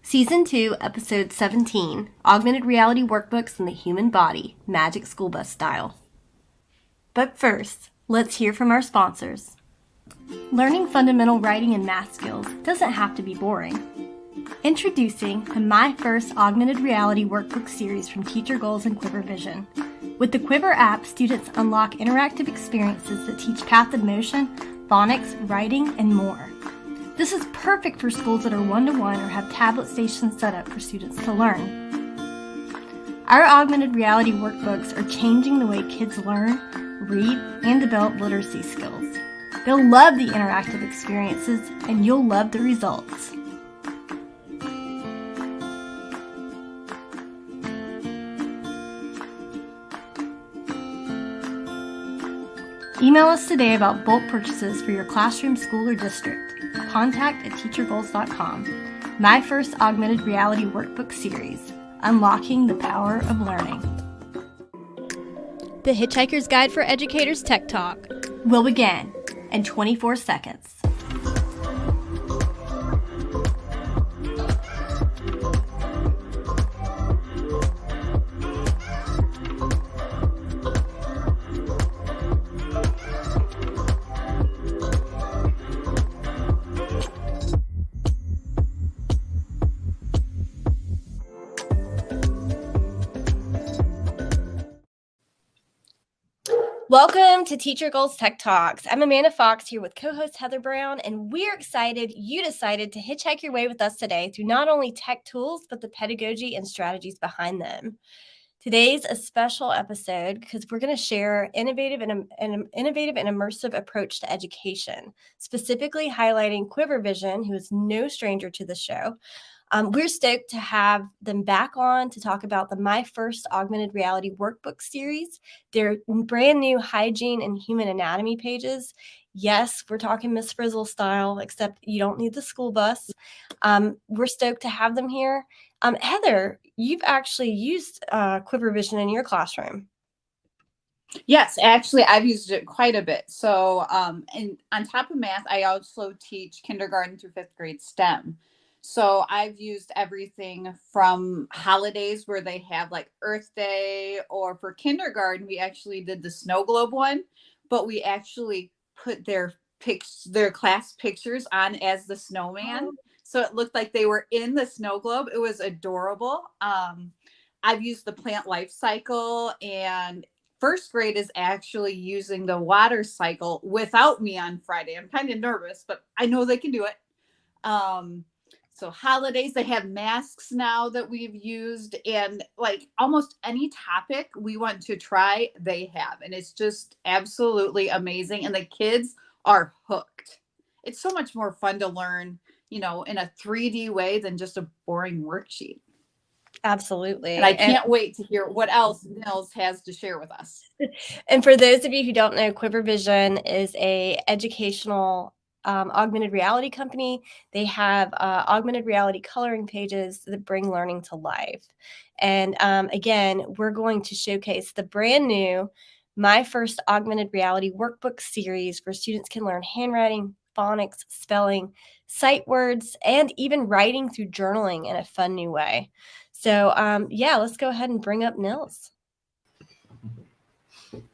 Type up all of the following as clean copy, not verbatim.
Season 2, Episode 17, Augmented Reality Workbooks in the Human Body, Magic School Bus Style. But first, let's hear from our sponsors. Learning fundamental writing and math skills doesn't have to be boring. Introducing the My First Augmented Reality Workbook series from TeacherGoals and Quiver Vision. With the Quiver app, students unlock interactive experiences that teach path of motion, phonics, writing, and more. This is perfect for schools that are one-to-one or have tablet stations set up for students to learn. Our augmented reality workbooks are changing the way kids learn, read, and develop literacy skills. They'll love the interactive experiences, and you'll love the results. Email us today about bulk purchases for your classroom, school, or district. Contact at teachergoals.com. My First Augmented Reality Workbook Series, Unlocking the Power of Learning. The Hitchhiker's Guide for Educators Tech Talk will begin in 24 seconds. Welcome to TeacherGoals Tech Talks. I'm Amanda Fox here with co-host Heather Brown, and we're excited you decided to hitchhike your way with us today through not only tech tools, but the pedagogy and strategies behind them. Today's a special episode because we're going to share an innovative and immersive approach to education, specifically highlighting Quiver Vision, who is no stranger to the show. We're stoked to have them back on to talk about the My First Augmented Reality Workbook series, their brand new hygiene and human anatomy pages. Yes, we're talking Ms Frizzle style, except you don't need the school bus. We're stoked to have them here. Heather, you've actually used Quiver Vision in your classroom. Yes, actually, I've used it quite a bit. So, and on top of math, I also teach kindergarten through 5th grade STEM. So I've used everything from holidays where they have like Earth Day, or for kindergarten, we actually did the snow globe one, but we actually put their class pictures on as the snowman. Oh. So it looked like they were in the snow globe. It was adorable. I've used the plant life cycle, and 1st grade is actually using the water cycle without me on Friday. I'm kind of nervous, but I know they can do it. So holidays, they have masks now that we've used, and like almost any topic we want to try, they have. And it's just absolutely amazing. And the kids are hooked. It's so much more fun to learn, in a 3D way than just a boring worksheet. Absolutely. And I can't wait to hear what else Nils has to share with us. And for those of you who don't know, Quiver Vision is a educational augmented reality company. They have augmented reality coloring pages that bring learning to life. And again, we're going to showcase the brand new My First Augmented Reality Workbook series where students can learn handwriting, phonics, spelling, sight words, and even writing through journaling in a fun new way. So let's go ahead and bring up Nils.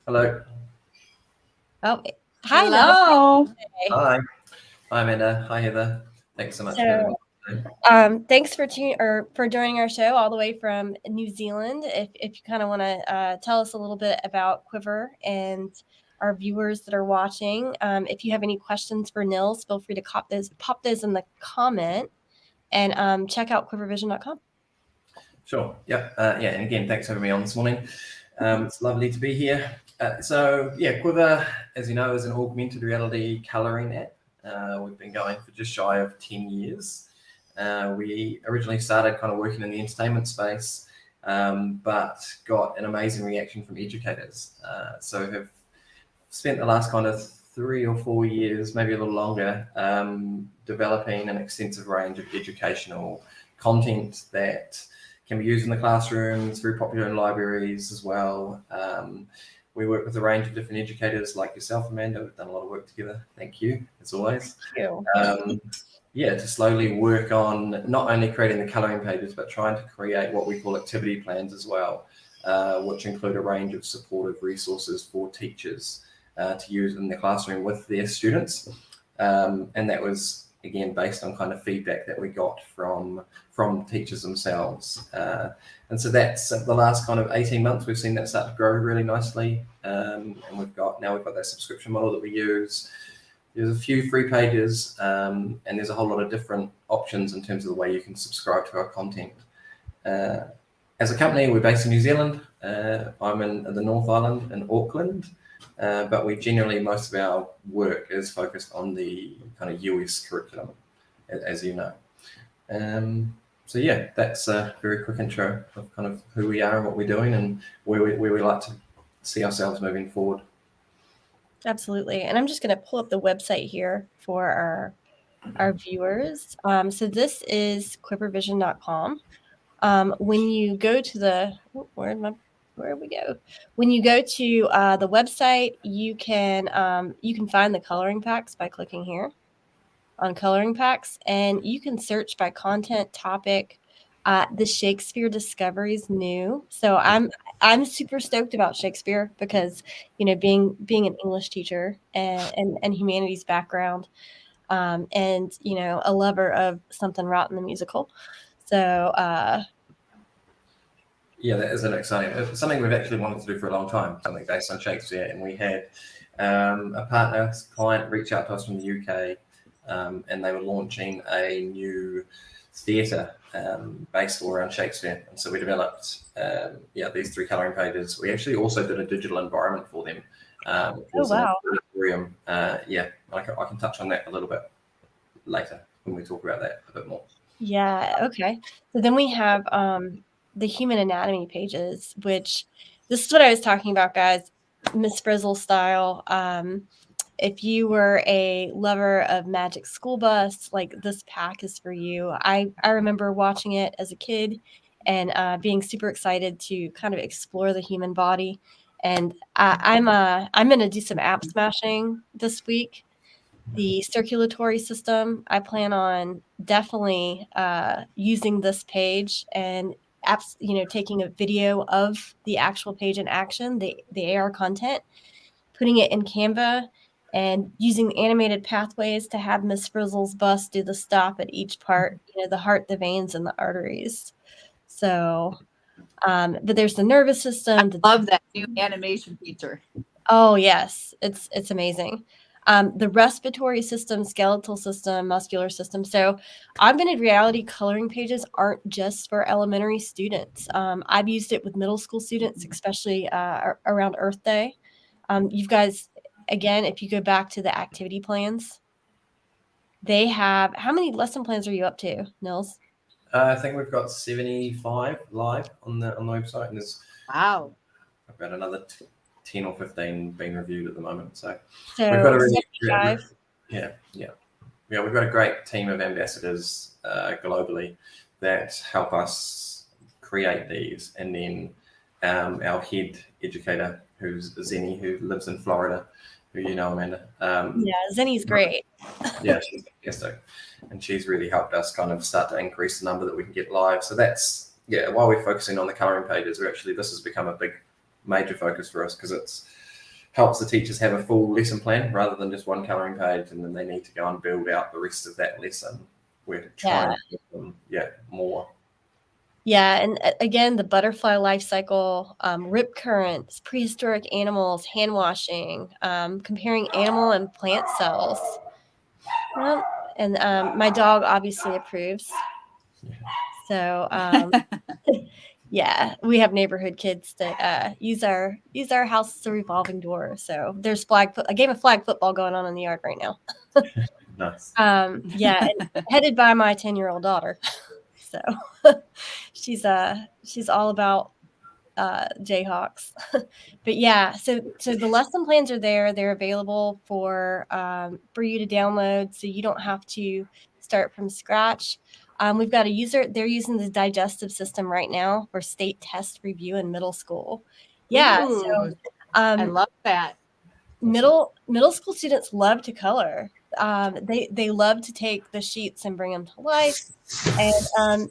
Hello. Oh, hi. Hello. Hi. Hi, Amanda. Hi, Heather. Thanks so much for having me. Thanks for joining our show all the way from New Zealand. If you kind of want to tell us a little bit about Quiver and our viewers that are watching, if you have any questions for Nils, feel free to pop those in the comment and check out quivervision.com. Sure. Yeah. And again, thanks for having me on this morning. It's lovely to be here. Quiver, as you know, is an augmented reality coloring app. We've been going for just shy of 10 years. We originally started kind of working in the entertainment space, but got an amazing reaction from educators. So have spent the last kind of 3 or 4 years, maybe a little longer, developing an extensive range of educational content that can be used in the classroom. It's very popular in libraries as well. We work with a range of different educators like yourself, Amanda. We've done a lot of work together. Thank you, as always. Thank you. to slowly work on not only creating the colouring pages, but trying to create what we call activity plans as well, which include a range of supportive resources for teachers to use in the classroom with their students. And that was, again, based on kind of feedback that we got from teachers themselves. And so that's the last kind of 18 months, we've seen that start to grow really nicely. And we've got that subscription model that we use. There's a few free pages, and there's a whole lot of different options in terms of the way you can subscribe to our content. As a company, we're based in New Zealand. I'm in the North Island in Auckland, but most of our work is focused on the kind of US curriculum, as you know. So yeah, that's a very quick intro of kind of who we are and what we're doing and where we like to see ourselves moving forward. Absolutely. And I'm just going to pull up the website here for our viewers. So this is quivervision.com. When you go to where we go? When you go to the website, you can find the coloring packs by clicking here on coloring packs, and you can search by content topic. The Shakespeare Discoveries new. So I'm super stoked about Shakespeare because, being an English teacher and humanities background, and a lover of Something Rotten the musical. So yeah, that is an exciting something we've actually wanted to do for a long time, something based on Shakespeare, and we had a partner client reach out to us from the UK, and they were launching a new theatre based all around Shakespeare, and so we developed these 3 colouring pages. We actually also did a digital environment for them. Oh wow! I can touch on that a little bit later when we talk about that a bit more. Yeah. Okay. So then we have the Human Anatomy pages, which this is what I was talking about, guys. Ms Frizzle style. If you were a lover of Magic School Bus, like this pack is for you. I remember watching it as a kid and being super excited to kind of explore the human body. And I'm going to do some app smashing this week. The circulatory system, I plan on definitely using this page and apps, taking a video of the actual page in action, the AR content, putting it in Canva, and using animated pathways to have Ms Frizzle's bus do the stop at each part, the heart, the veins, and the arteries. So, but there's the nervous system. I love that new animation feature. Oh yes, it's amazing. The respiratory system, skeletal system, muscular system. So augmented reality coloring pages aren't just for elementary students. I've used it with middle school students, especially around Earth Day. You guys, again, if you go back to the activity plans, they have, how many lesson plans are you up to, Nils? I think we've got 75 live on the website, and there's about another 10 or 15 being reviewed at the moment. So we've got a really, we've got a great team of ambassadors globally that help us create these, and then our head educator, who's Zenny, who lives in Florida, who you know, Amanda. Zenny's great. Yeah, she's fantastic, and she's really helped us kind of start to increase the number that we can get live. So that's while we're focusing on the colouring pages, this has become a big major focus for us, because it helps the teachers have a full lesson plan rather than just one colouring page, and then they need to go and build out the rest of that lesson. We're trying to give them more. Yeah, and again, the butterfly life cycle, rip currents, prehistoric animals, hand washing, comparing animal and plant cells. And my dog obviously approves. So yeah, we have neighborhood kids that use our house as a revolving door. So there's a game of flag football going on in the yard right now. Nice. And headed by my 10-year-old daughter. So she's all about Jayhawks. But yeah, so the lesson plans are there. They're available for you to download, so you don't have to start from scratch. We've got a user. They're using the Digestive system right now for state test review in middle school. Yeah, so I love that. Middle school students love to color. They love to take the sheets and bring them to life. And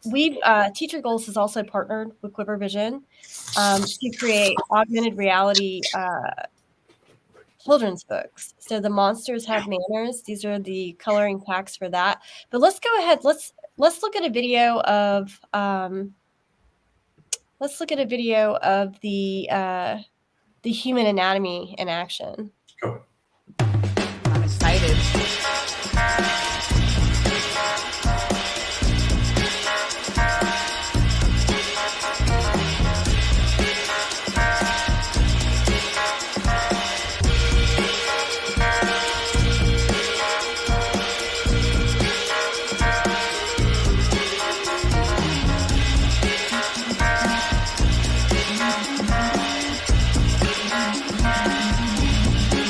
we've TeacherGoals has also partnered with Quiver Vision to create augmented reality children's books. So the monsters have manners. These are the coloring packs for that. But let's go ahead. Let's look at a video of the human anatomy in action. Cool. I'm excited.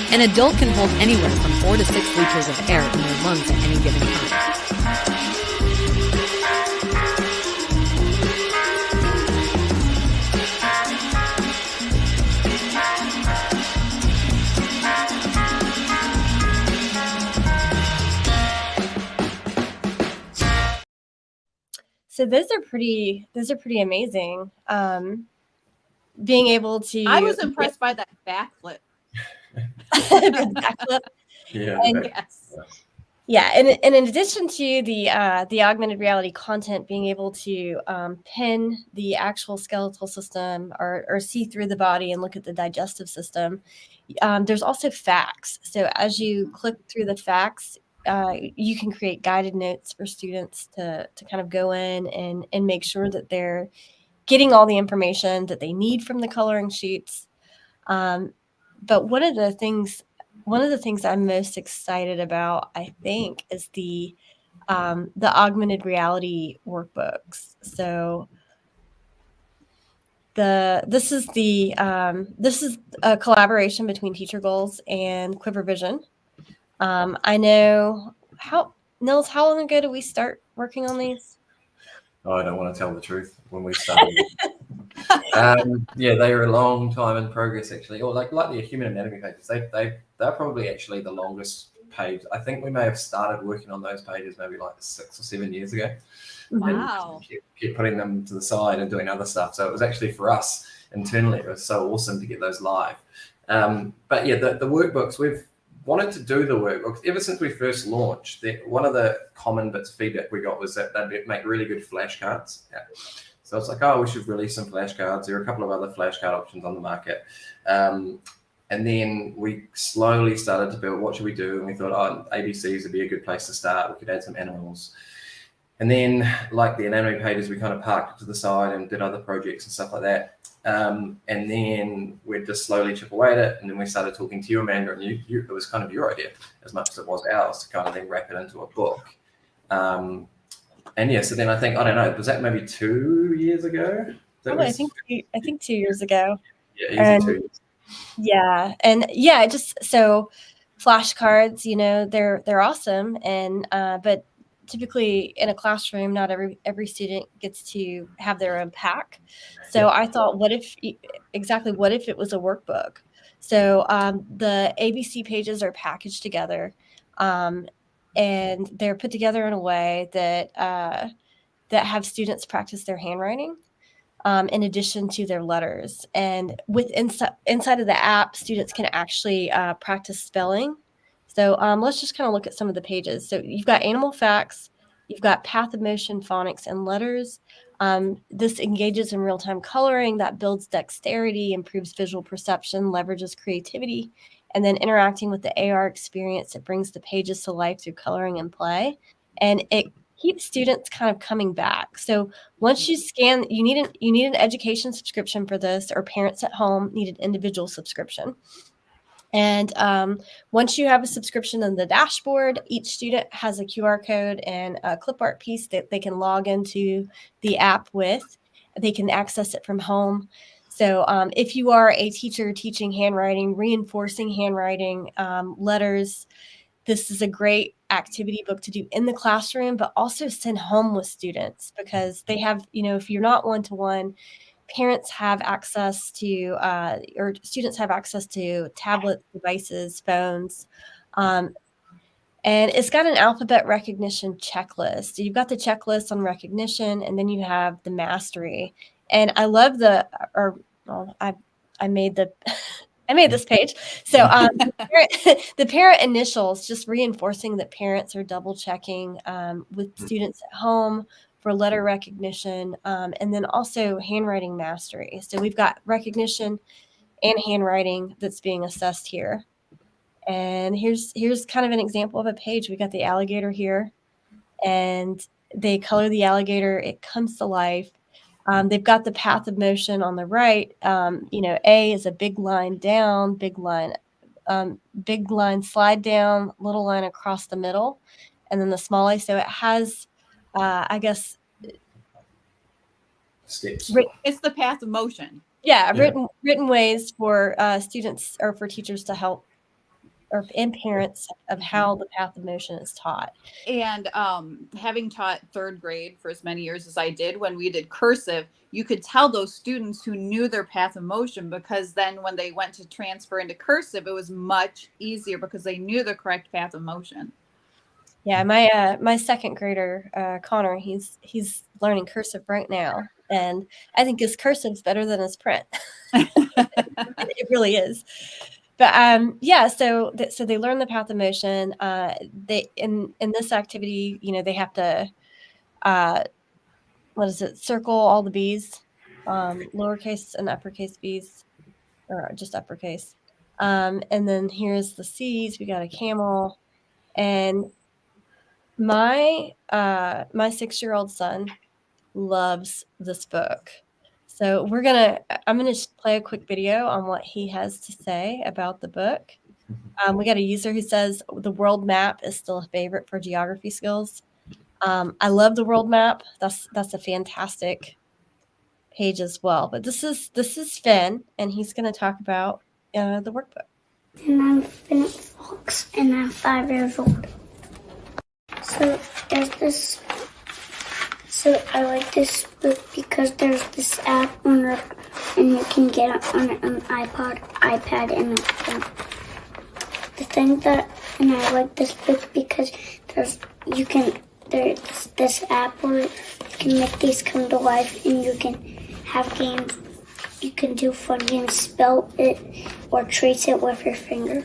An adult can hold anywhere from 4 to 6 liters of air in their lungs at any given time. So those are pretty amazing. Being able to, I was impressed by that backflip. the backflip. Yeah. And- Yes. Yeah, and in addition to the augmented reality content, being able to pin the actual skeletal system or see through the body and look at the digestive system, there's also facts. So as you click through the facts, you can create guided notes for students to kind of go in and make sure that they're getting all the information that they need from the coloring sheets. But one of the things I'm most excited about, I think, is the augmented reality workbooks. So this is a collaboration between TeacherGoals and Quiver Vision. I know Nils, how long ago did we start working on these? Oh, I don't want to tell the truth when we started. Yeah, they are a long time in progress, actually. Or like the human anatomy pages, they're probably actually the longest page. I think we may have started working on those pages maybe like 6 or 7 years ago. Wow. And keep putting them to the side and doing other stuff. So it was actually for us internally, it was so awesome to get those live. But yeah, the workbooks, we've wanted to do the workbooks ever since we first launched. One of the common bits of feedback we got was that they'd make really good flashcards. Yeah. So it's like, oh, we should release some flashcards. There are a couple of other flashcard options on the market. And then we slowly started to build, what should we do? And we thought, oh, ABCs would be a good place to start. We could add some animals. And then like the anatomy pages, we kind of parked it to the side and did other projects and stuff like that. And then we'd just slowly chip away at it. And then we started talking to you, Amanda, and it was kind of your idea as much as it was ours to kind of then wrap it into a book. And yeah, so then I think, I don't know, was that maybe 2 years ago? I think 2 years ago. Yeah, easy 2 years. Yeah, and yeah, just so flashcards, they're awesome, and but typically in a classroom, not every student gets to have their own pack. So I thought, what if it was a workbook? So the ABC pages are packaged together, and they're put together in a way that have students practice their handwriting in addition to their letters. And inside of the app, students can actually practice spelling. So let's just kind of look at some of the pages. So you've got animal facts, you've got path of motion, phonics, and letters. This engages in real-time coloring that builds dexterity, improves visual perception, leverages creativity, and then interacting with the AR experience, it brings the pages to life through coloring and play. And it keeps students kind of coming back. So once you scan, you need an education subscription for this, or parents at home need an individual subscription. And once you have a subscription in the dashboard, each student has a QR code and a clip art piece that they can log into the app with. They can access it from home. So if you are a teacher teaching handwriting, reinforcing handwriting, letters, this is a great activity book to do in the classroom, but also send home with students, because they have, if you're not one-to-one, parents have access to, or students have access to tablets, devices, phones, And it's got an alphabet recognition checklist. So you've got the checklist on recognition, and then you have the mastery. And I love I made the I made this page. So the parent initials, just reinforcing that parents are double checking with students at home for letter recognition, and then also handwriting mastery. So we've got recognition and handwriting that's being assessed here. And here's kind of an example of a page. We got the alligator here, and they color the alligator. It comes to life. They've got the path of motion on the right. A is a big line down, big line slide down, little line across the middle, and then the small A. So it has, I guess, steps. It's the path of motion. Yeah, written ways for students or for teachers to help and parents of how the path of motion is taught. And having taught third grade for as many years as I did, when we did cursive, you could tell those students who knew their path of motion, because then when they went to transfer into cursive, it was much easier because they knew the correct path of motion. Yeah, my second grader, Connor, he's learning cursive right now, and I think his cursive is better than his print. It really is. But so they learn the path of motion. They in this activity, they have to circle all the B's, lowercase and uppercase B's, or just uppercase. And then here's the C's. We got a camel, and my 6-year-old son loves this book. So I'm gonna play a quick video on what he has to say about the book. We got a user who says the world map is still a favorite for geography skills. I love the world map. That's a fantastic page as well. But this is Finn, and he's going to talk about the workbook. And I'm Finn Fox, and I'm 5 years old. So there's this. So I like this book because there's this app on it, and you can get it on an iPod, iPad, and a phone. The thing and I like this book because there's this app where you can make these come to life, and you can have games. You can do fun games, spell it or trace it with your finger.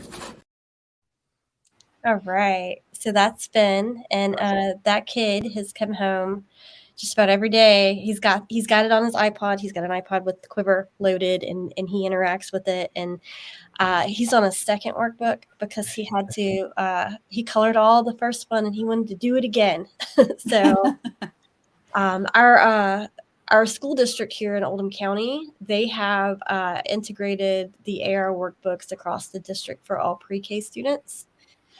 All right, so that's Finn, and that kid has come home just about every day. He's got it on his iPod. He's got an iPod with Quiver loaded, and he interacts with it. And he's on a second workbook because he had to. He colored all the first one, and he wanted to do it again. So our school district here in Oldham County, they have integrated the AR workbooks across the district for all pre-K students.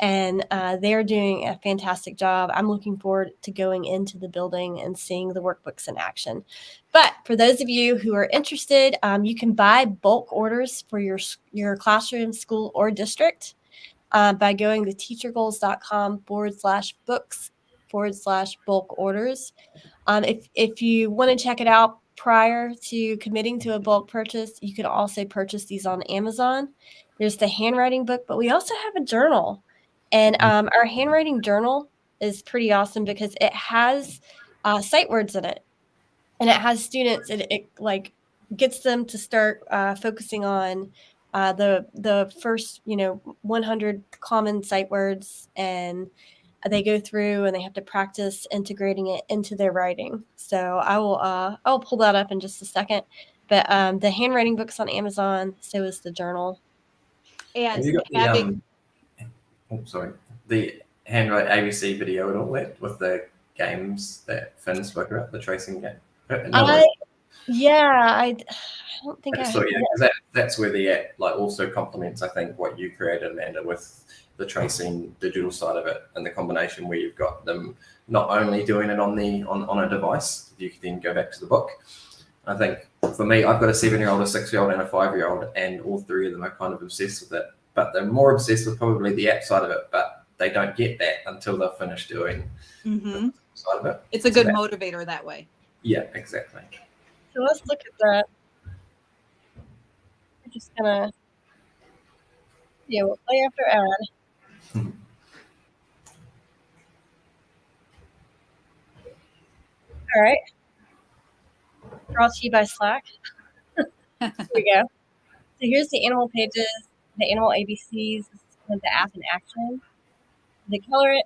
And they're doing a fantastic job. I'm looking forward to going into the building and seeing the workbooks in action. But for those of you who are interested, you can buy bulk orders for your classroom, school, or district by going to teachergoals.com/books/bulk orders. If you want to check it out prior to committing to a bulk purchase, you can also purchase these on Amazon. There's the handwriting book, but we also have a journal. And our handwriting journal is pretty awesome because it has sight words in it, and it has students. It like gets them to start focusing on the first 100 common sight words, and they go through and they have to practice integrating it into their writing. So I'll pull that up in just a second. But the handwriting book's on Amazon. So is the journal. And you got the handwrite ABC video at all with the games that Finn spoke about, the tracing game? I don't think that's where the app also complements, I think, what you created, Amanda, with the tracing digital side of it, and the combination where you've got them not only doing it on a device, you can then go back to the book. I think for me, I've got a 7-year-old, a 6-year-old, and a 5-year-old, and all three of them are kind of obsessed with it. But they're more obsessed with probably the app side of it, but they don't get that until they're finished doing the side of it. It's a good motivator that way. Yeah, exactly. So let's look at that. We're just gonna what play after ad. All right. Brought to you by Slack. Here we go. So here's the animal pages, the animal ABCs. This is kind of the app in action. They color it.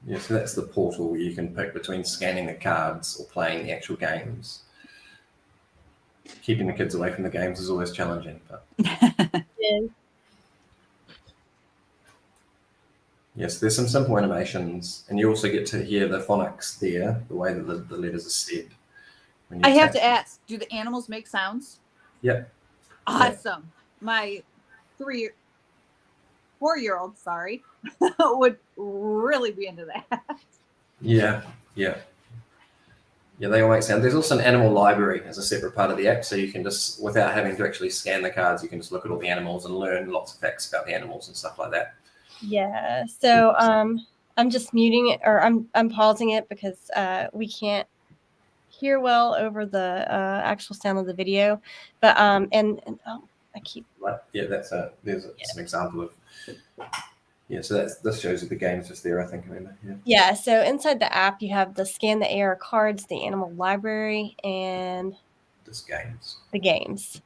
Yeah, so that's the portal where you can pick between scanning the cards or playing the actual games. Keeping the kids away from the games is always challenging, but is- yes, there's some simple animations, and you also get to hear the phonics there, the way that the letters are said. When you I have tap. to ask, do the animals make sounds? Yep. Awesome. My 4-year-old, sorry, would really be into that. Yeah, yeah. Yeah, they all make sense. There's also an animal library as a separate part of the app, so you can just, without having to actually scan the cards, you can just look at all the animals and learn lots of facts about the animals and stuff like that. Yeah. So I'm just muting it, or I'm pausing it because we can't hear well over the actual sound of the video. But and oh, I keep. Right. Yeah, there's an example of. Yeah, so this shows you the games just there, I think, Amanda. Yeah. Yeah, so inside the app, you have the scan the AR cards, the animal library, and Just games. the games.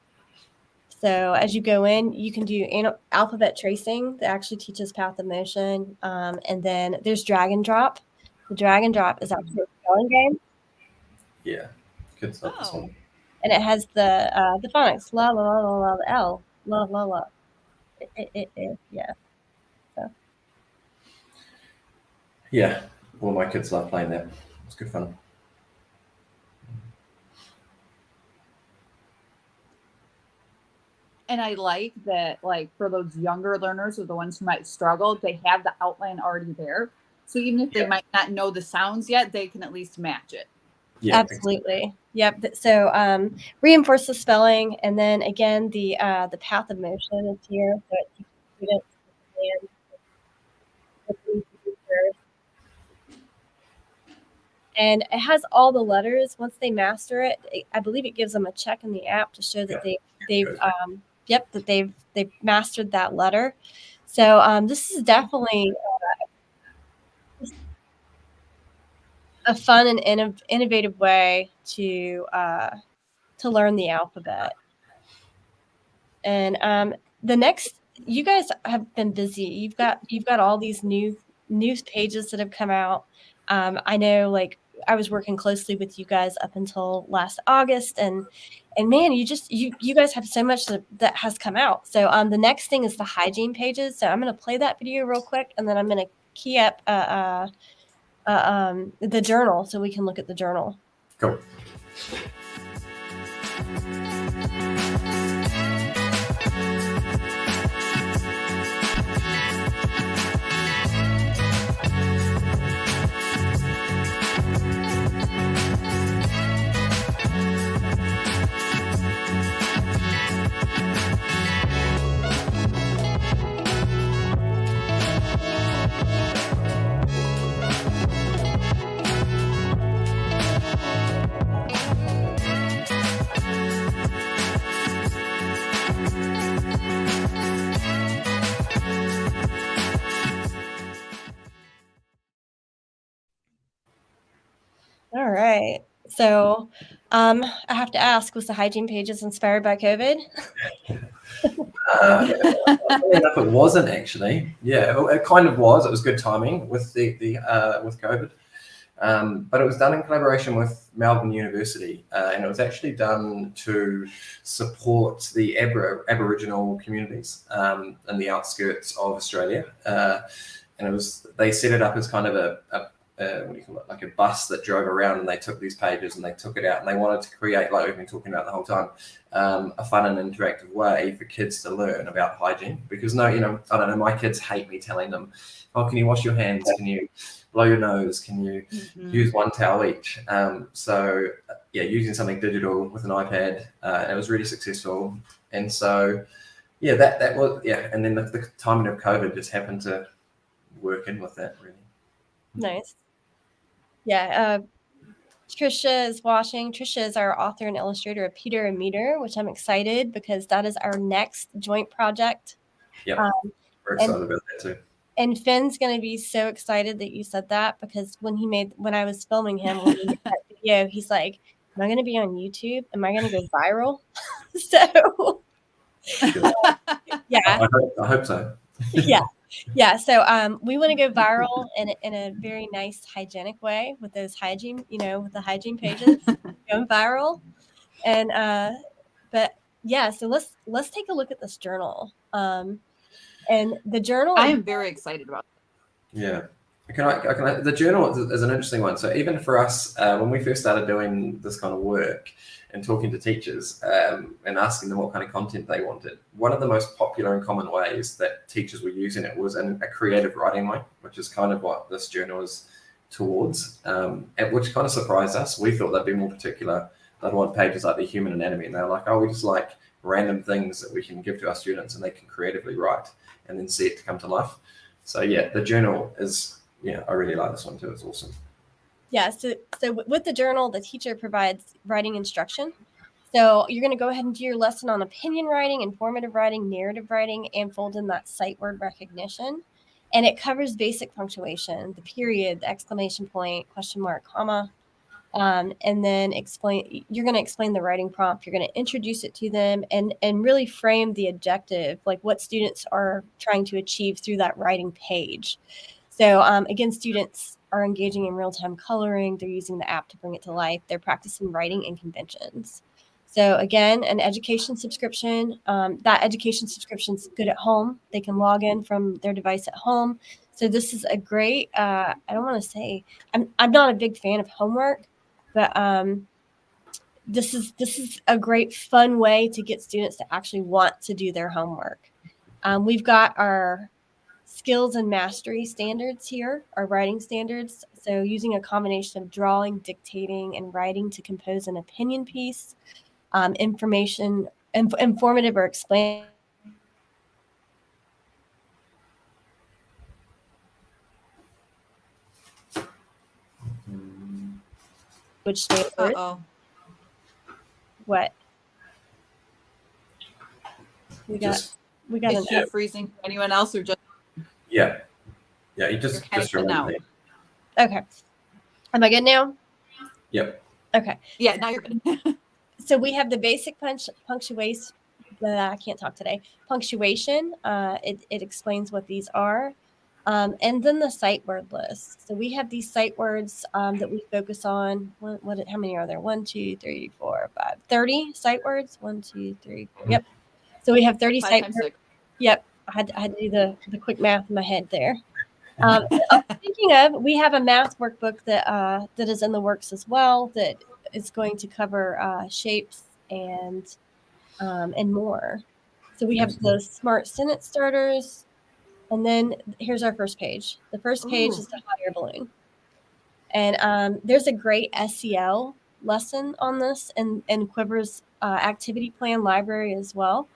So as you go in, you can do alphabet tracing that actually teaches path of motion. And then there's drag and drop. The drag and drop is actually a spelling game, Yeah, kids love this one. and it has the phonics, la la la la la, the L, la la la. Yeah. Yeah, all my kids love playing that. It's good fun. And I like that, like, for those younger learners or the ones who might struggle, they have the outline already there. So even if they might not know the sounds yet, they can at least match it. Yeah, Absolutely. Yep. So reinforce the spelling, and then again the path of motion is here, so it teaches students and it has all the letters. Once they master it, I believe it gives them a check in the app to show that they've mastered that letter. So this is definitely a fun and innovative way to learn the alphabet. And the next, you guys have been busy. You've got all these news pages that have come out. I know, like, I was working closely with you guys up until last August, and man, you guys have so much that has come out. So the next thing is the hygiene pages. So I'm going to play that video real quick, and then I'm going to key up the journal so we can look at the journal. Cool. All right. So I have to ask, was the hygiene pages inspired by COVID? Funny enough, it wasn't actually. Yeah, it kind of was. It was good timing with the with COVID, but it was done in collaboration with Melbourne University, and it was actually done to support the Aboriginal communities in the outskirts of Australia, and they set it up as kind of a what do you call it, like a bus that drove around, and they took these pages and they took it out, and they wanted to create, like we've been talking about the whole time, a fun and interactive way for kids to learn about hygiene. Because I don't know, my kids hate me telling them, oh, can you wash your hands? Can you blow your nose? Can you use one towel each? So using something digital with an iPad, it was really successful. And so, that was, and then the timing of COVID just happened to work in with that, really. Nice. Yeah, Trisha is watching. Trisha is our author and illustrator of Peter and Meter, which I'm excited because that is our next joint project. Yep. We're and- excited about that too. And Finn's going to be so excited that you said that, because when I was filming him, when he made that video, he's like, am I going to be on YouTube? Am I going to go viral? So, yeah. I hope so. Yeah. So we want to go viral in a very nice hygienic way with those hygiene, with the hygiene pages going viral. And but yeah, so let's take a look at this journal. And the journal, I am very excited about it. Yeah. The journal is an interesting one. So even for us, when we first started doing this kind of work and talking to teachers and asking them what kind of content they wanted, one of the most popular and common ways that teachers were using it was in a creative writing way, which is kind of what this journal is towards, and which kind of surprised us. We thought they'd be more particular. They'd want pages like the Human Anatomy, and they're like, oh, we just like random things that we can give to our students and they can creatively write and then see it to come to life. So yeah, the journal is, I really like this one too. It's awesome. Yeah, so with the journal, the teacher provides writing instruction. So you're going to go ahead and do your lesson on opinion writing, informative writing, narrative writing, and fold in that sight word recognition. And it covers basic punctuation, the period, the exclamation point, question mark, comma. And then you're going to explain the writing prompt. You're going to introduce it to them and really frame the objective, like what students are trying to achieve through that writing page. So again, students are engaging in real-time coloring. They're using the app to bring it to life. They're practicing writing and conventions. So again, an education subscription. That education subscription is good at home. They can log in from their device at home. So this is a great, I don't want to say, I'm not a big fan of homework, but this is a great fun way to get students to actually want to do their homework. We've got our skills and mastery standards here, our writing standards. So using a combination of drawing, dictating, and writing to compose an opinion piece, informative or explain. Which standard? Uh-oh. What? We got Is an she freezing for anyone else or just? Yeah. You just now. Okay. Am I good now? Yep. Okay. Yeah, now you're good. So we have the basic punctuation. I can't talk today. Punctuation. It explains what these are. And then the sight word list. So we have these sight words that we focus on. How many are there? 1, 2, 3, 4, 5, 30 sight words. 1, 2, 3, 4. Yep. So we have 30 sight words. 6. Yep. I had to do the quick math in my head there. Speaking of, we have a math workbook that is in the works as well, that is going to cover shapes and more. So we have the smart sentence starters, and then here's our first page. The first page is the hot air balloon, and there's a great SEL lesson on this in Quiver's activity plan library as well.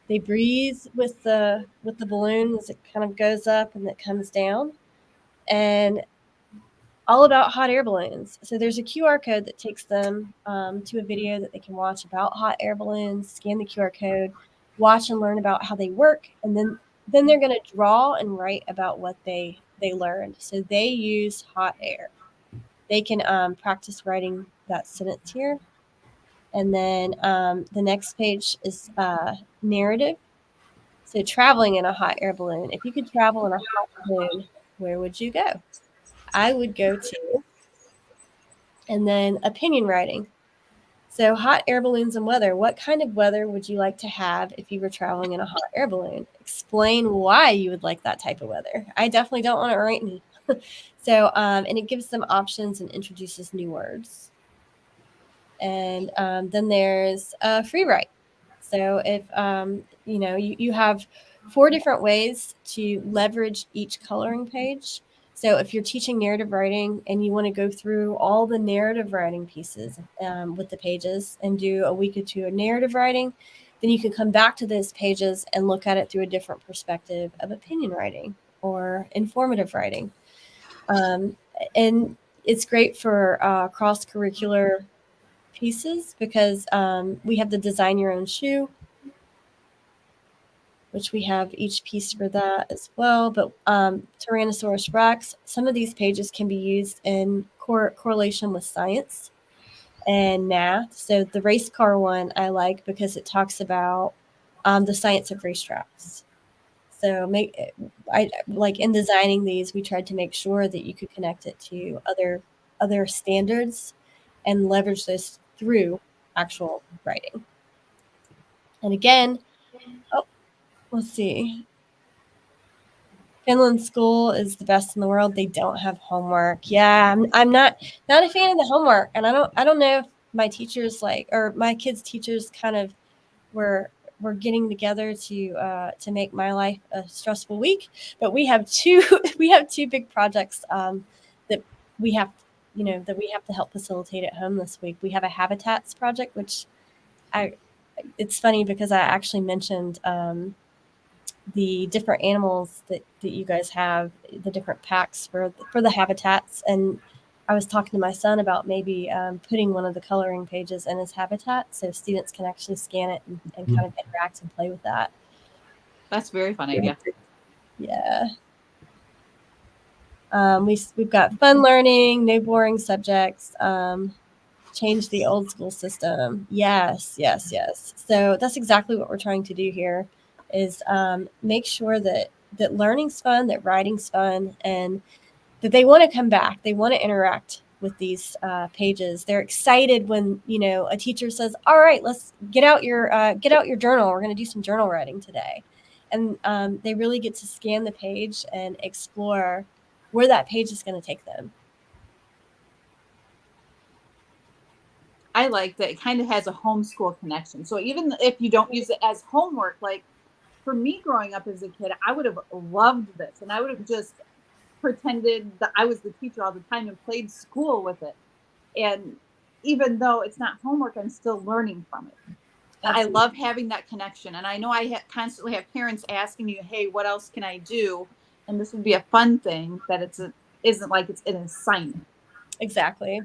They breathe with the balloon as it kind of goes up and it comes down, and all about hot air balloons. So there's a QR code that takes them to a video that they can watch about hot air balloons. Scan the QR code, watch and learn about how they work, and then they're going to draw and write about what they learned. So they use hot air. They can practice writing that sentence here. And then the next page is narrative. So traveling in a hot air balloon. If you could travel in a hot balloon, where would you go? I would go to, and then opinion writing. So hot air balloons and weather. What kind of weather would you like to have if you were traveling in a hot air balloon? Explain why you would like that type of weather. I definitely don't want it rainy. So, and it gives them options and introduces new words. And then there's free write. So if, you have 4 different ways to leverage each coloring page. So if you're teaching narrative writing and you want to go through all the narrative writing pieces with the pages and do a week or 2 of narrative writing, then you can come back to those pages and look at it through a different perspective of opinion writing or informative writing. And it's great for cross-curricular pieces because we have the design your own shoe. which we have each piece for that as well. But Tyrannosaurus Rex, some of these pages can be used in correlation with science and math. So the race car one I like because it talks about the science of racetracks. So I like in designing these, we tried to make sure that you could connect it to other standards and leverage this through actual writing. And again, let's see. Finland school is the best in the world. They don't have homework. Yeah, I'm not a fan of the homework, and I don't know if my teachers or my kids' teachers kind of were getting together to make my life a stressful week. But we have two big projects that we have to help facilitate at home this week. We have a habitats project, which it's funny because I actually mentioned the different animals that you guys have, the different packs for the habitats. And I was talking to my son about maybe putting one of the coloring pages in his habitat so students can actually scan it and kind of interact and play with that. That's a very fun idea. Yeah. We've got fun learning, no boring subjects, change the old school system. Yes. So that's exactly what we're trying to do here is make sure that learning's fun, that writing's fun, and that they want to come back. They want to interact with these pages. They're excited when, a teacher says, all right, let's get out your journal. We're going to do some journal writing today. And they really get to scan the page and explore where that page is going to take them. I like that it kind of has a homeschool connection. So even if you don't use it as homework, like for me growing up as a kid, I would have loved this. And I would have just pretended that I was the teacher all the time and played school with it. And even though it's not homework, I'm still learning from it. And I love having that connection. And I know I constantly have parents asking you, hey, what else can I do? And this would be a fun thing that isn't like it's an assignment. Exactly.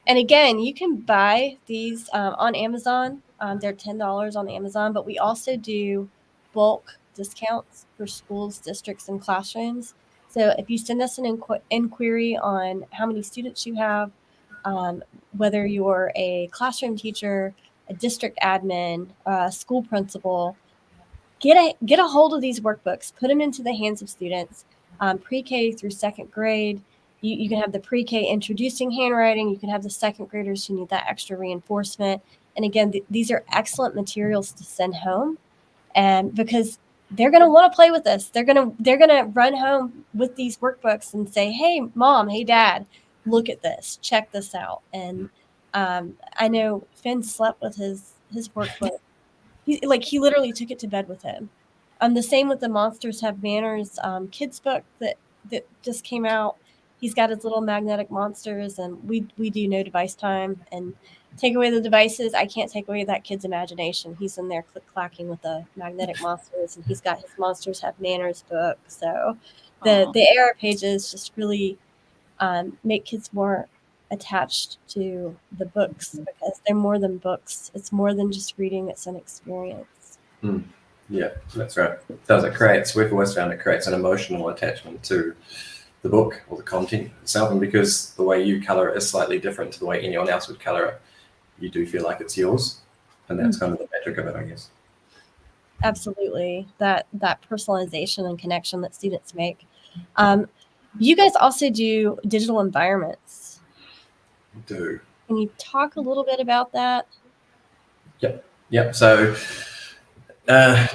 And again, you can buy these on Amazon. They're $10 on Amazon, but we also do bulk discounts for schools, districts, and classrooms. So if you send us an inquiry on how many students you have, whether you're a classroom teacher, a district admin, a school principal, get a hold of these workbooks, put them into the hands of students, pre-K through second grade. You can have the pre-K introducing handwriting. You can have the second graders who need that extra reinforcement. And again, these are excellent materials to send home, and because they're going to want to play with this. They're going to run home with these workbooks and say, hey, mom, hey, dad, look at this. Check this out. And I know Finn slept with his workbook. He literally took it to bed with him. The same with the Monsters Have Manners kids book that just came out. He's got his little magnetic monsters, and we do no device time. And take away the devices, I can't take away that kid's imagination. He's in there click-clacking with the magnetic monsters, and he's got his Monsters Have Manners book. So the era pages just really make kids more attached to the books because they're more than books. It's more than just reading. It's an experience. Yeah, that's right. We've always found it creates an emotional attachment to the book or the content itself, and because the way you color it is slightly different to the way anyone else would color it, you do feel like it's yours, and that's kind of the magic of it, I guess. Absolutely, that personalization and connection that students make. You guys also do digital environments. We do. Can you talk a little bit about that? Yep. So,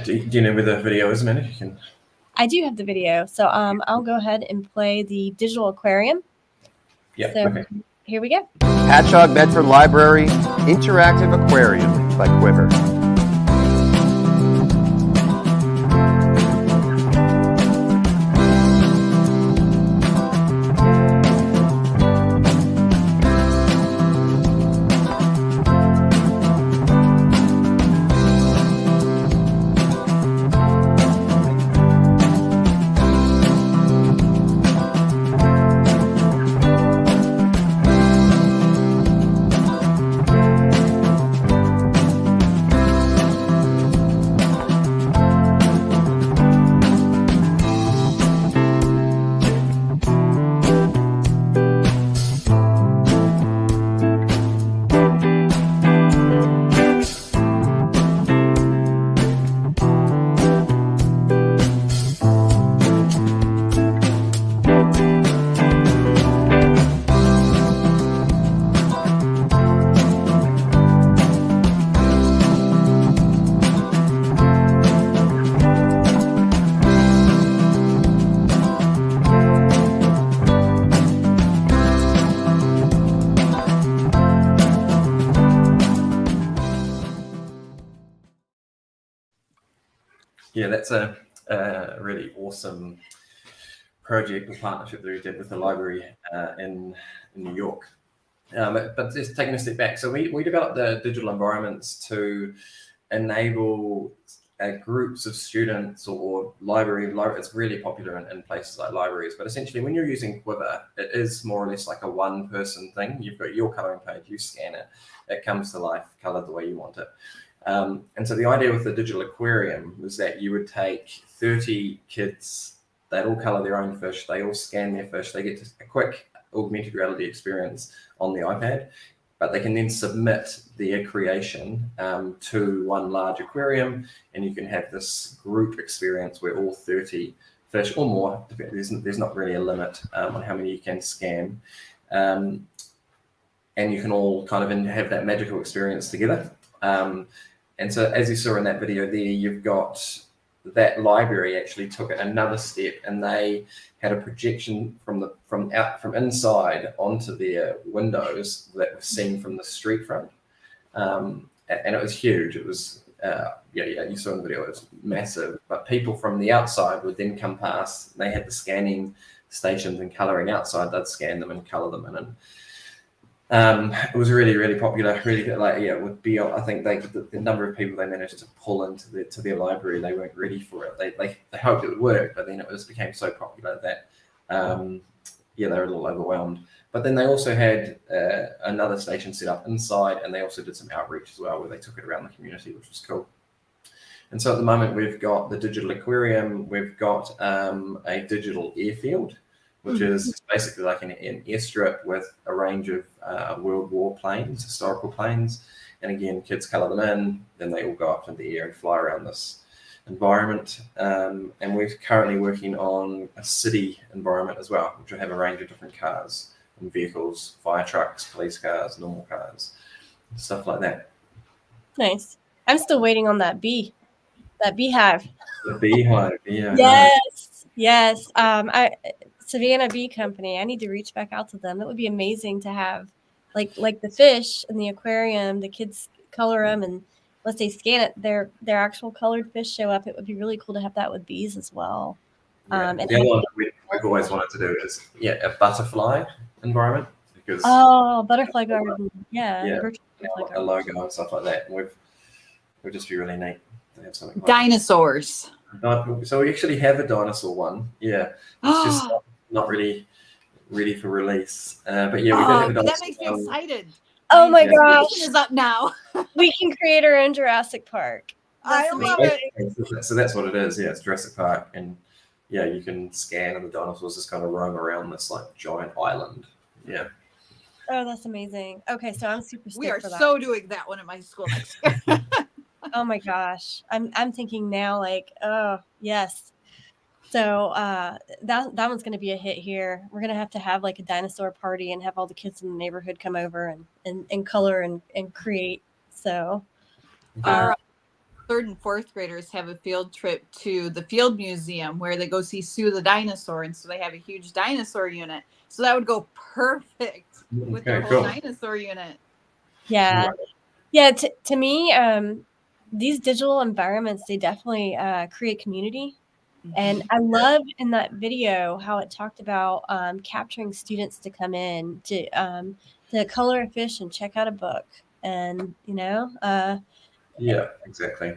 do you know where the video is, Amanda? I do have the video, so I'll go ahead and play the digital aquarium. Yeah. So, okay. Here we go. Patchogue Medford Library Interactive Aquarium by Quiver. Yeah, that's a really awesome project or partnership that we did with the library in New York. But just taking a step back, so we developed the digital environments to enable groups of students or library. It's really popular in places like libraries, but essentially when you're using Quiver, it is more or less like a one-person thing. You've got your coloring page, you scan it, it comes to life, colored the way you want it. And so the idea with the digital aquarium was that you would take 30 kids, they'd all color their own fish, they all scan their fish, they get a quick augmented reality experience on the iPad, but they can then submit their creation to one large aquarium, and you can have this group experience where all 30 fish or more, there's not really a limit on how many you can scan, and you can all kind of have that magical experience together. And so as you saw in that video there, you've got that library actually took it another step, and they had a projection from inside onto their windows that was seen from the street front, and it was huge. It was you saw in the video, it was massive. But people from the outside would then come past. They had the scanning stations and coloring outside. They'd scan them and color them in. And it was really, really popular. Really, with beyond, I think the number of people they managed to pull into their library, they weren't ready for it. They hoped it would work, but then it became so popular that they were a little overwhelmed. But then they also had another station set up inside, and they also did some outreach as well, where they took it around the community, which was cool. And so at the moment, we've got the digital aquarium, we've got a digital airfield, which is basically like an airstrip with a range of World War planes, historical planes. And again, kids color them in, then they all go up into the air and fly around this environment. And we're currently working on a city environment as well, which will have a range of different cars and vehicles, fire trucks, police cars, normal cars, stuff like that. Nice. I'm still waiting on that beehive. The beehive, yeah. Yes. Savannah Bee Company. I need to reach back out to them. It would be amazing to have like the fish in the aquarium. The kids color them, and once they scan it, their actual colored fish show up. It would be really cool to have that with bees as well. Yeah. The other one we've always wanted to do is a butterfly environment, because butterfly garden, a logo and stuff like that. And it would just be really neat to have something like dinosaurs. that. So we actually have a dinosaur one. Yeah, it's just not really ready for release. But yeah, we did have a dinosaur. That makes me excited. Oh my gosh, is up now. We can create our own Jurassic Park. I love it. So that's what it is. Yeah, it's Jurassic Park, and you can scan, and the dinosaurs just kind of roam around this like giant island. Yeah. Oh, that's amazing. Okay, so I'm super stoked. We are for that. so doing that one at my school next year. Oh my gosh, I'm thinking now like, oh yes. So that one's going to be a hit here. We're going to have like a dinosaur party and have all the kids in the neighborhood come over and color and create. So our 3rd and 4th graders have a field trip to the Field Museum where they go see Sue the dinosaur, and so they have a huge dinosaur unit. So that would go perfect with the whole dinosaur unit. Yeah. To me, these digital environments, they definitely create community. And I love in that video how it talked about capturing students to come in to color a fish and check out a book, and exactly.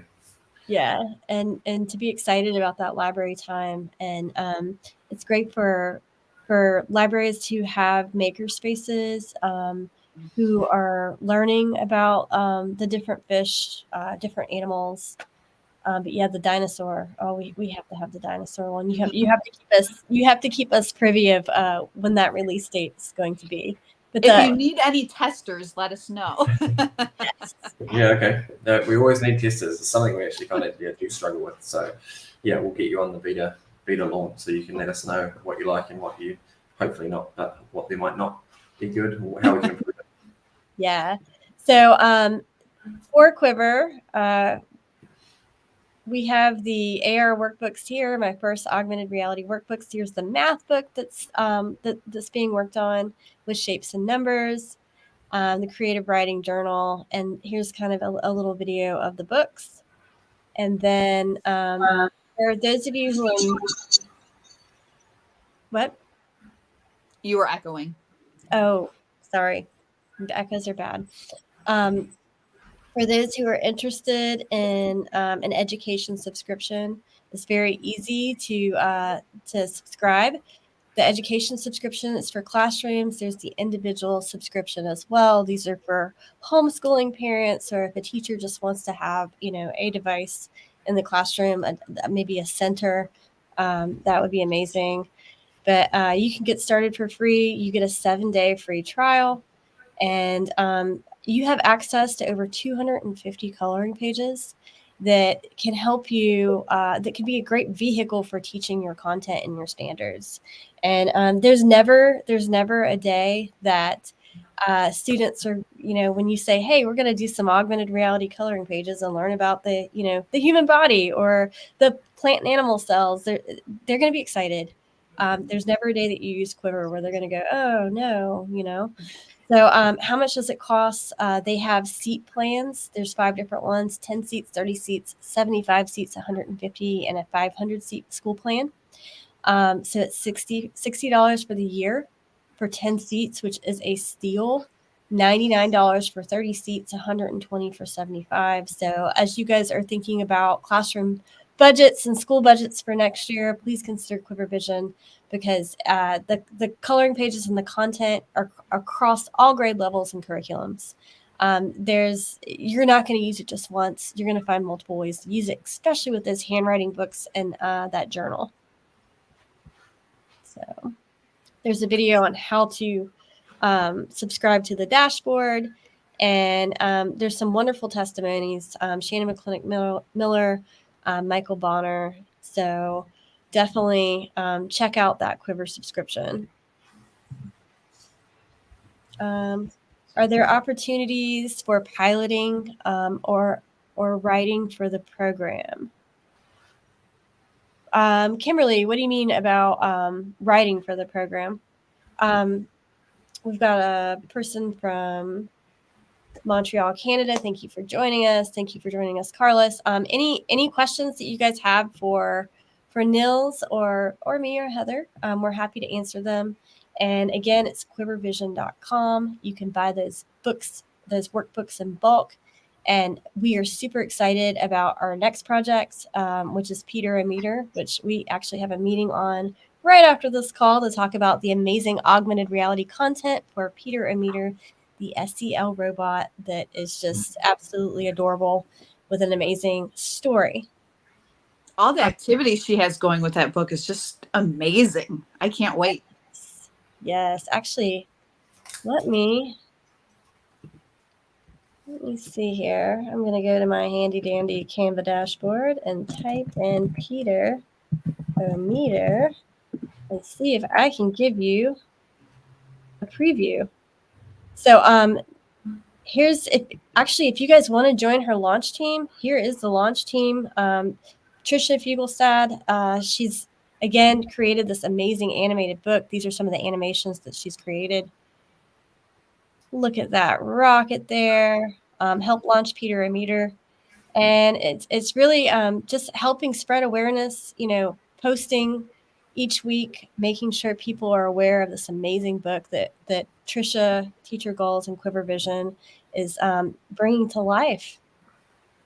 Yeah, and to be excited about that library time, and it's great for libraries to have maker spaces who are learning about the different fish, different animals. But the dinosaur. Oh, we have to have the dinosaur one. You have to keep us privy of when that release date is going to be. But if you need any testers, let us know. Yes. Yeah, okay. We always need testers. It's something we actually kind of do struggle with. So we'll get you on the beta launch, so you can let us know what you like and what you hopefully not, but what they might not be good, or how we can improve it. Yeah. So for Quiver, we have the AR workbooks here. My first augmented reality workbooks. Here's the math book that's being worked on with shapes and numbers, the creative writing journal, and here's kind of a little video of the books. And then for those of you who are what? You were echoing. Oh, sorry. The echoes are bad. For those who are interested in an education subscription, it's very easy to subscribe. The education subscription is for classrooms. There's the individual subscription as well. These are for homeschooling parents, or if a teacher just wants to have, a device in the classroom, maybe a center, that would be amazing. But you can get started for free. You get a 7-day free trial, and you have access to over 250 coloring pages that can help you, that can be a great vehicle for teaching your content and your standards. And there's never a day that students are, when you say, hey, we're going to do some augmented reality coloring pages and learn about the human body or the plant and animal cells, they're going to be excited. There's never a day that you use Quiver where they're going to go, oh no, So how much does it cost? They have seat plans. There's 5 different ones: 10 seats, 30 seats, 75 seats, 150, and a 500 seat school plan. So it's $60 for the year for 10 seats, which is a steal. $99 for 30 seats, $120 for 75. So as you guys are thinking about classroom budgets and school budgets for next year, please consider Quiver Vision, because the coloring pages and the content are across all grade levels and curriculums. You're not going to use it just once. You're going to find multiple ways to use it, especially with those handwriting books and that journal. So there's a video on how to subscribe to the dashboard, and there's some wonderful testimonies. Shannon McClintock Miller, Michael Bonner. So definitely check out that Quiver subscription. Are there opportunities for piloting or writing for the program? Kimberly, what do you mean about writing for the program? We've got a person from Montreal, Canada. Thank you for joining us. Thank you for joining us, Carlos. Any questions that you guys have for Nils or me or Heather? We're happy to answer them. And again, it's quivervision.com. You can buy those books, those workbooks in bulk. And we are super excited about our next project, which is Peter a Meter, which we actually have a meeting on right after this call to talk about the amazing augmented reality content for Peter a Meter, the SEL robot that is just absolutely adorable with an amazing story. All the activities she has going with that book is just amazing. I can't wait. Yes, actually, let me see here. I'm going to go to my handy dandy Canva dashboard and type in Peter a Meter and see if I can give you a preview. So if you guys want to join her launch team, here is the launch team. Trisha Fugelstad, she's again created this amazing animated book. These are some of the animations that she's created. Look at that rocket there. Help launch Peter a Meter. And it's really just helping spread awareness, posting each week, making sure people are aware of this amazing book that Trisha TeacherGoals and Quiver Vision is bringing to life.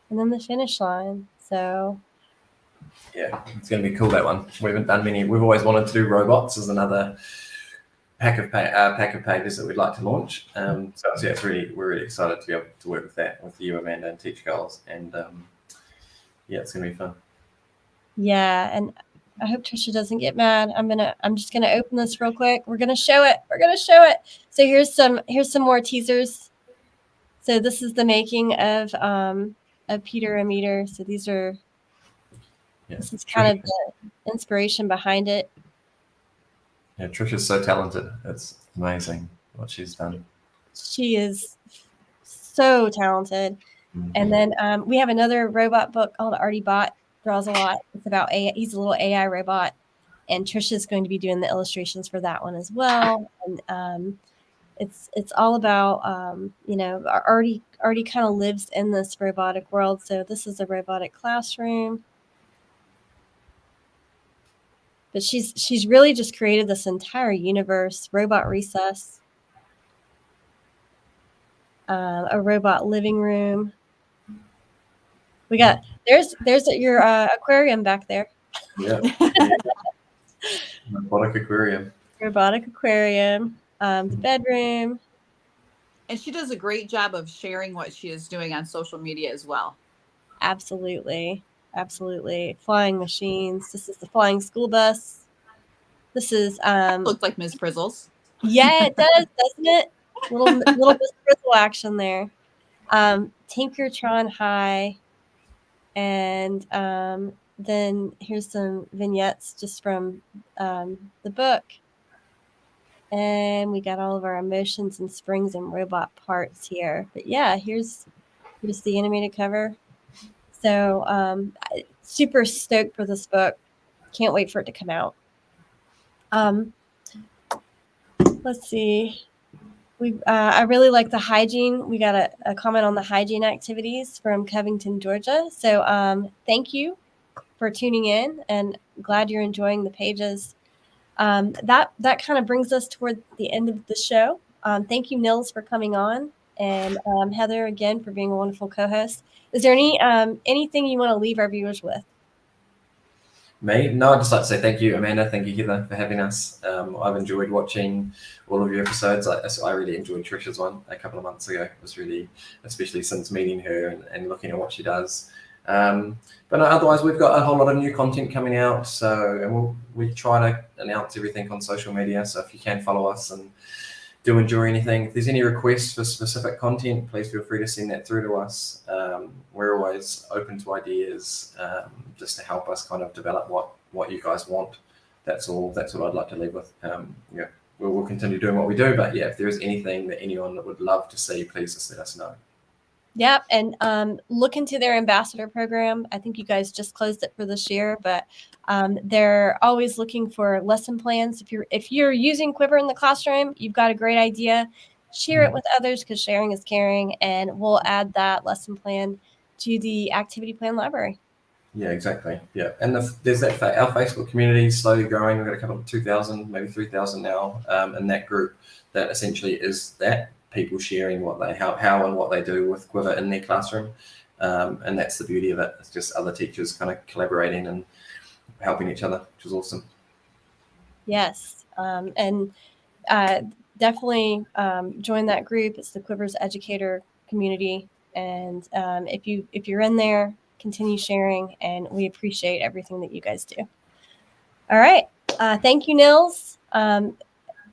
And then the finish line. So yeah, it's going to be cool, that one. We haven't done many. We've always wanted to do robots as another pack of pages that we'd like to launch. So it's we're really excited to be able to work with that with you, Amanda, and TeacherGoals. And it's going to be fun. Yeah, and I hope Trisha doesn't get mad. I'm just gonna open this real quick. We're gonna show it. So here's some more teasers. So this is the making of Peter a Meter. So this is kind of the inspiration behind it. Yeah, Trisha's so talented. It's amazing what she's done. She is so talented. Mm-hmm. And then we have another robot book called Artie Bot Draws a Lot. It's about AI. He's a little AI robot, and Trisha's going to be doing the illustrations for that one as well. And it's all about already kind of lives in this robotic world. So this is a robotic classroom. But she's really just created this entire universe, robot recess, a robot living room. We got there's your aquarium back there. Yeah. Robotic aquarium. Robotic aquarium, the bedroom. And she does a great job of sharing what she is doing on social media as well. Absolutely. Flying machines. This is the flying school bus. This is Looks like Ms Frizzle's. Yeah, it does, doesn't it? Little Ms Frizzle action there. Tinkertron High, and then here's some vignettes just from the book. And we got all of our emotions and springs and robot parts here. But yeah, here's the animated cover. So super stoked for this book. Can't wait for it to come out. Let's see. I really like the hygiene. We got a comment on the hygiene activities from Covington, Georgia. So thank you for tuning in, and glad you're enjoying the pages. That kind of brings us toward the end of the show. Thank you, Nils, for coming on, and Heather again for being a wonderful co-host. Is there anything you want to leave our viewers with? Me? No, I'd just like to say thank you, Amanda. Thank you, Heather, for having us. I've enjoyed watching all of your episodes. I really enjoyed Trisha's one a couple of months ago. It was really, especially since meeting her and looking at what she does. But no, otherwise, we've got a whole lot of new content coming out. So we try to announce everything on social media. So if you can follow us and do enjoy anything, if there's any requests for specific content, please feel free to send that through to us. We're always open to ideas, just to help us kind of develop what you guys want. That's all. That's what I'd like to leave with. We'll continue doing what we do. But yeah, if there is anything that anyone would love to see, please just let us know. Yep, and look into their ambassador program. I think you guys just closed it for this year, but they're always looking for lesson plans. If you're using Quiver in the classroom, you've got a great idea. Share it with others, because sharing is caring, and we'll add that lesson plan to the activity plan library. Yeah, exactly. Yeah, and there's that our Facebook community is slowly growing. We've got a couple of 2,000, maybe 3,000 now, in that group. That essentially is that. People sharing how and what they do with Quiver in their classroom, and that's the beauty of it. It's just other teachers kind of collaborating and helping each other, which is awesome. Yes, and definitely join that group. It's the Quiver's educator community, and if you're in there, continue sharing, and we appreciate everything that you guys do. All right, thank you, Nils. Thank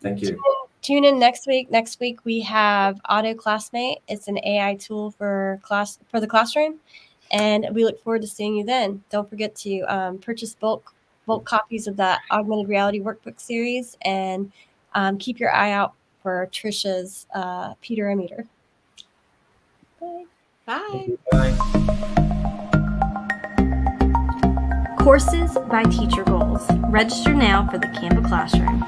you. Tune in next week. Next week we have Auto Classmate. It's an AI tool for the classroom, and we look forward to seeing you then. Don't forget to purchase bulk copies of that Augmented Reality Workbook series, and keep your eye out for Trisha's Peterometer. Bye. Bye. Bye. Courses by Teacher Goals. Register now for the Canva Classroom.